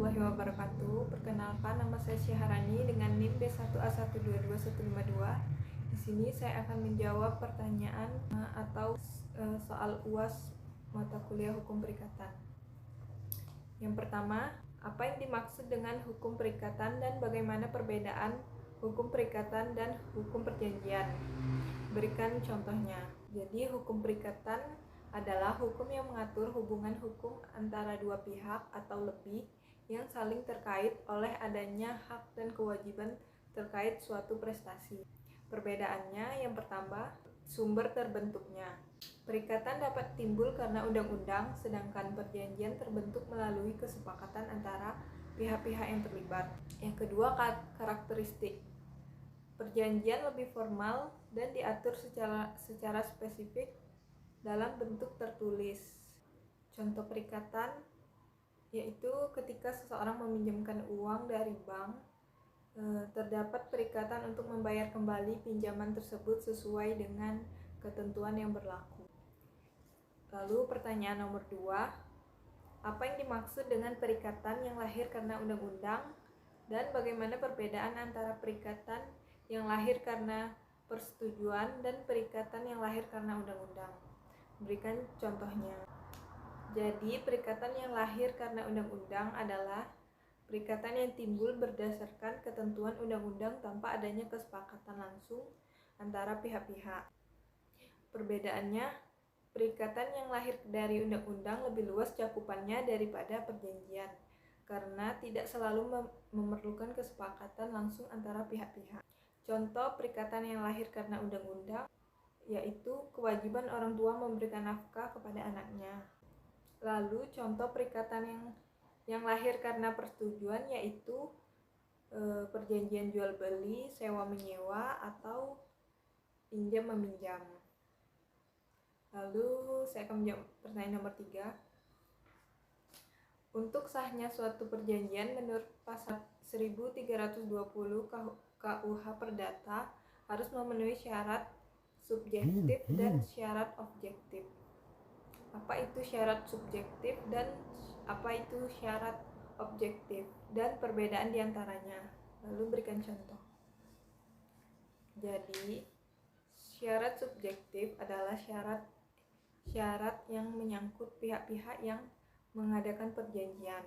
warahmatullahi wabarakatuh. Perkenalkan, nama saya Syaharani dengan NIM B1A1225152. Di sini saya akan menjawab pertanyaan atau soal UAS mata kuliah hukum perikatan. Yang pertama, apa yang dimaksud dengan hukum perikatan dan bagaimana perbedaan hukum perikatan dan hukum perjanjian? Berikan contohnya. Jadi, hukum perikatan adalah hukum yang mengatur hubungan hukum antara dua pihak atau lebih yang saling terkait oleh adanya hak dan kewajiban terkait suatu prestasi. Perbedaannya yang pertama, sumber terbentuknya. Perikatan dapat timbul karena undang-undang, sedangkan perjanjian terbentuk melalui kesepakatan antara pihak-pihak yang terlibat. Yang kedua, karakteristik. Perjanjian lebih formal dan diatur secara spesifik dalam bentuk tertulis. Contoh perikatan yaitu ketika seseorang meminjamkan uang dari bank, terdapat perikatan untuk membayar kembali pinjaman tersebut sesuai dengan ketentuan yang berlaku. Lalu pertanyaan nomor 2, apa yang dimaksud dengan perikatan yang lahir karena undang-undang dan bagaimana perbedaan antara perikatan yang lahir karena persetujuan dan perikatan yang lahir karena undang-undang? Berikan contohnya. Jadi, perikatan yang lahir karena undang-undang adalah perikatan yang timbul berdasarkan ketentuan undang-undang tanpa adanya kesepakatan langsung antara pihak-pihak. Perbedaannya, perikatan yang lahir dari undang-undang lebih luas cakupannya daripada perjanjian karena tidak selalu memerlukan kesepakatan langsung antara pihak-pihak. Contoh perikatan yang lahir karena undang-undang yaitu kewajiban orang tua memberikan nafkah kepada anaknya. Lalu contoh perikatan yang lahir karena persetujuan yaitu perjanjian jual beli, sewa menyewa, atau pinjam meminjam. Lalu saya akan menjawab pertanyaan nomor 3. Untuk sahnya suatu perjanjian menurut pasal 1320 KUH Perdata harus memenuhi syarat subjektif dan syarat objektif. Apa itu syarat subjektif dan apa itu syarat objektif dan perbedaan diantaranya? Lalu berikan contoh. Jadi, syarat subjektif adalah syarat yang menyangkut pihak-pihak yang mengadakan perjanjian.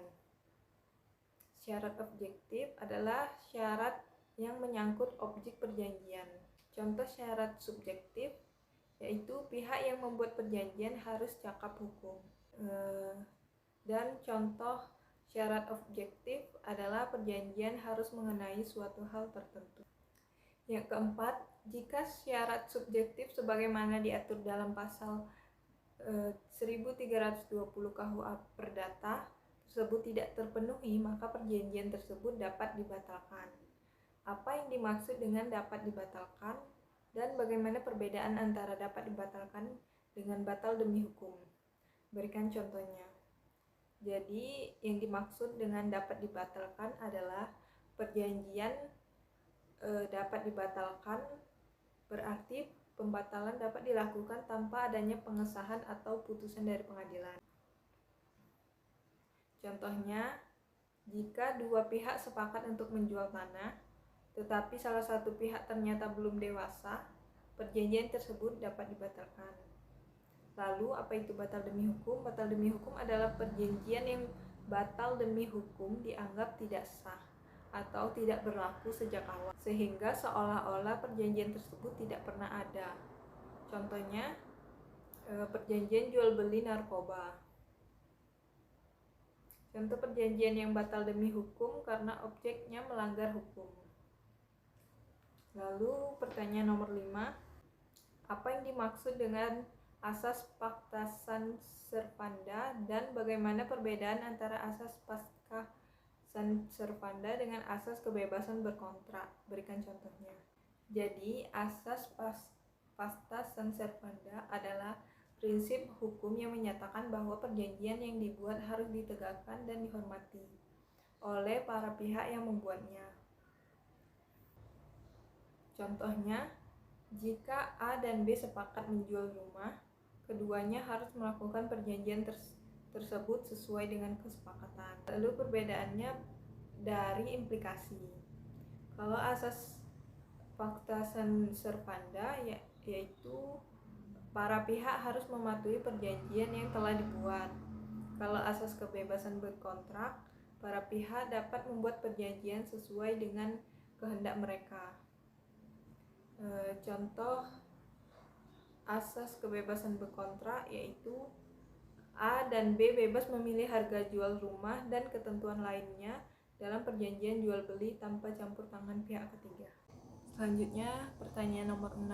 Syarat objektif adalah syarat yang menyangkut objek perjanjian. Contoh syarat subjektif yaitu pihak yang membuat perjanjian harus cakap hukum. Dan contoh syarat objektif adalah perjanjian harus mengenai suatu hal tertentu. Yang keempat, jika syarat subjektif sebagaimana diatur dalam pasal 1320 KUH Perdata tersebut tidak terpenuhi, maka perjanjian tersebut dapat dibatalkan. Apa yang dimaksud dengan dapat dibatalkan dan bagaimana perbedaan antara dapat dibatalkan dengan batal demi hukum? Berikan contohnya. Jadi, yang dimaksud dengan dapat dibatalkan adalah perjanjian dapat dibatalkan berarti pembatalan dapat dilakukan tanpa adanya pengesahan atau putusan dari pengadilan. Contohnya, jika dua pihak sepakat untuk menjual tanah, tetapi salah satu pihak ternyata belum dewasa, perjanjian tersebut dapat dibatalkan. Lalu, apa itu batal demi hukum? Batal demi hukum adalah perjanjian yang batal demi hukum dianggap tidak sah atau tidak berlaku sejak awal, sehingga seolah-olah perjanjian tersebut tidak pernah ada. Contohnya, perjanjian jual beli narkoba. Contoh perjanjian yang batal demi hukum karena objeknya melanggar hukum. Lalu pertanyaan nomor 5, apa yang dimaksud dengan asas pacta sunt servanda dan bagaimana perbedaan antara asas pacta sunt servanda dengan asas kebebasan berkontrak? Berikan contohnya. Jadi, asas pacta sunt servanda adalah prinsip hukum yang menyatakan bahwa perjanjian yang dibuat harus ditegakkan dan dihormati oleh para pihak yang membuatnya. Contohnya, jika A dan B sepakat menjual rumah, keduanya harus melakukan perjanjian tersebut sesuai dengan kesepakatan. Lalu perbedaannya dari implikasi. Kalau asas pacta sunt servanda yaitu para pihak harus mematuhi perjanjian yang telah dibuat. Kalau asas kebebasan berkontrak, para pihak dapat membuat perjanjian sesuai dengan kehendak mereka. Contoh asas kebebasan berkontrak yaitu A dan B bebas memilih harga jual rumah dan ketentuan lainnya dalam perjanjian jual beli tanpa campur tangan pihak ketiga. Selanjutnya pertanyaan nomor 6.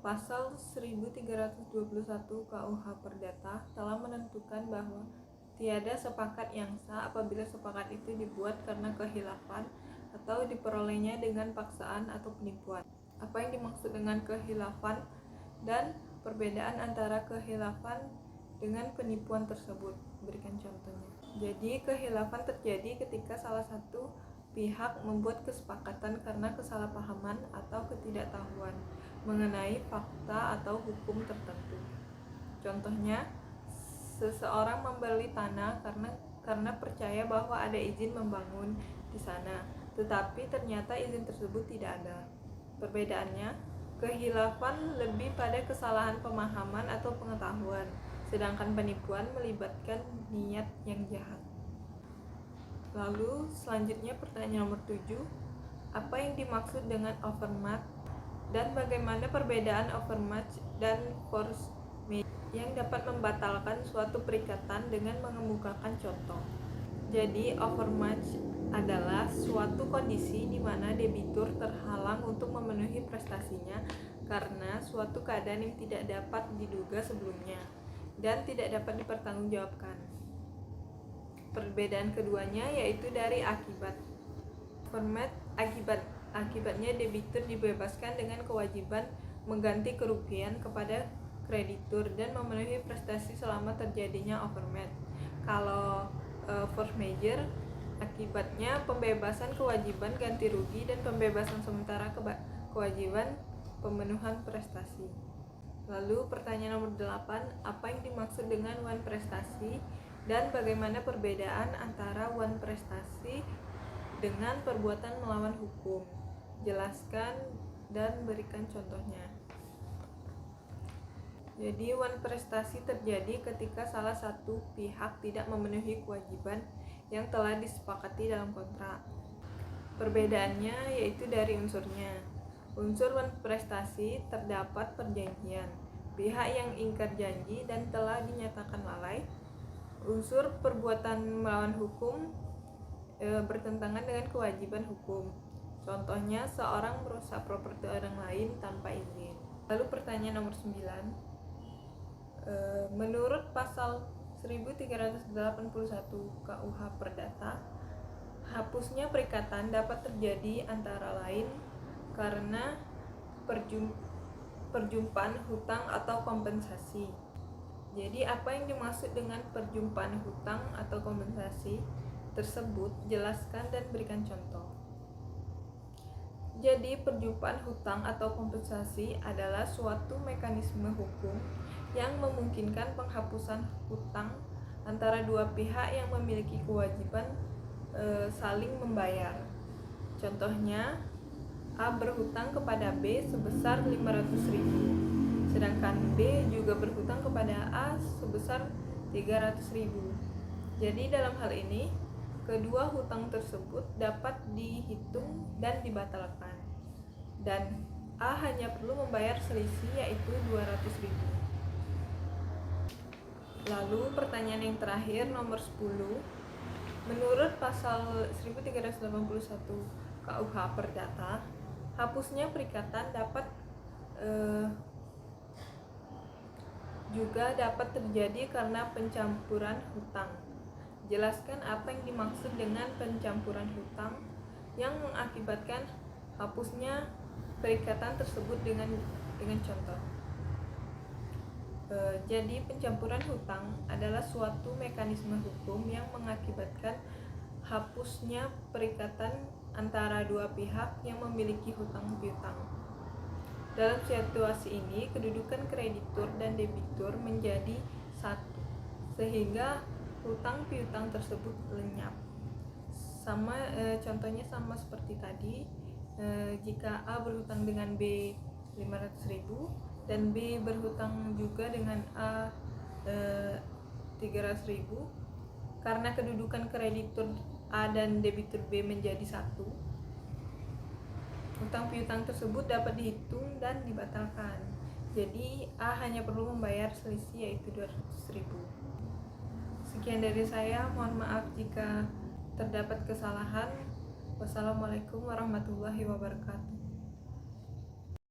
Pasal 1321 KUH Perdata telah menentukan bahwa tiada sepakat yang sah apabila sepakat itu dibuat karena kehilafan atau diperolehnya dengan paksaan atau penipuan. Apa yang dimaksud dengan kehilafan dan perbedaan antara kehilafan dengan penipuan tersebut? Berikan contohnya. Jadi kehilafan terjadi ketika salah satu pihak membuat kesepakatan karena kesalahpahaman atau ketidaktahuan mengenai fakta atau hukum tertentu. Contohnya, seseorang membeli tanah karena percaya bahwa ada izin membangun di sana, tetapi ternyata izin tersebut tidak ada. Perbedaannya, kehilafan lebih pada kesalahan pemahaman atau pengetahuan, sedangkan penipuan melibatkan niat yang jahat. Lalu selanjutnya pertanyaan nomor 7. Apa yang dimaksud dengan overmatch dan bagaimana perbedaan overmatch dan force majeure yang dapat membatalkan suatu perikatan dengan mengemukakan contoh? Jadi overmatch adalah suatu kondisi di mana debitur terhalang untuk memenuhi prestasinya karena suatu keadaan yang tidak dapat diduga sebelumnya dan tidak dapat dipertanggungjawabkan. Perbedaan keduanya yaitu dari akibat. Overmatch akibatnya debitur dibebaskan dengan kewajiban mengganti kerugian kepada kreditur dan memenuhi prestasi selama terjadinya overmatch. Kalau force majeure akibatnya pembebasan kewajiban ganti rugi dan pembebasan sementara kewajiban pemenuhan prestasi. Lalu pertanyaan nomor 8, apa yang dimaksud dengan wan prestasi dan bagaimana perbedaan antara wan prestasi dengan perbuatan melawan hukum? Jelaskan dan berikan contohnya. Jadi wan prestasi terjadi ketika salah satu pihak tidak memenuhi kewajiban yang telah disepakati dalam kontrak. Perbedaannya yaitu dari unsurnya. Unsur wan prestasi terdapat perjanjian, pihak yang ingkar janji dan telah dinyatakan lalai. Unsur perbuatan melawan hukum bertentangan dengan kewajiban hukum. Contohnya seorang merusak properti orang lain tanpa izin. Lalu pertanyaan nomor 9. Menurut pasal 1381 KUH Perdata, hapusnya perikatan dapat terjadi antara lain karena perjumpaan hutang atau kompensasi. Jadi apa yang dimaksud dengan perjumpaan hutang atau kompensasi tersebut? Jelaskan dan berikan contoh. Jadi perjumpaan hutang atau kompensasi adalah suatu mekanisme hukum yang memungkinkan penghapusan hutang antara dua pihak yang memiliki kewajiban saling membayar. Contohnya, A berhutang kepada B sebesar 500.000, sedangkan B juga berhutang kepada A sebesar 300.000. Jadi dalam hal ini, kedua hutang tersebut dapat dihitung dan dibatalkan, dan A hanya perlu membayar selisih yaitu 200.000. Lalu pertanyaan yang terakhir nomor 10. Menurut pasal 1381 KUH Perdata, hapusnya perikatan juga dapat terjadi karena pencampuran hutang. Jelaskan apa yang dimaksud dengan pencampuran hutang yang mengakibatkan hapusnya perikatan tersebut dengan contoh. Jadi pencampuran hutang adalah suatu mekanisme hukum yang mengakibatkan hapusnya perikatan antara dua pihak yang memiliki hutang piutang. Dalam situasi ini, kedudukan kreditur dan debitur menjadi satu. sehingga hutang piutang tersebut lenyap. Contohnya sama seperti tadi. Jika A berhutang dengan B 500.000 dan B berhutang juga dengan A 300.000, karena kedudukan kreditur A dan debitur B menjadi satu, hutang piutang tersebut dapat dihitung dan dibatalkan. Jadi A hanya perlu membayar selisih, yaitu 200.000. Sekian dari saya, mohon maaf jika terdapat kesalahan. Wassalamualaikum warahmatullahi wabarakatuh.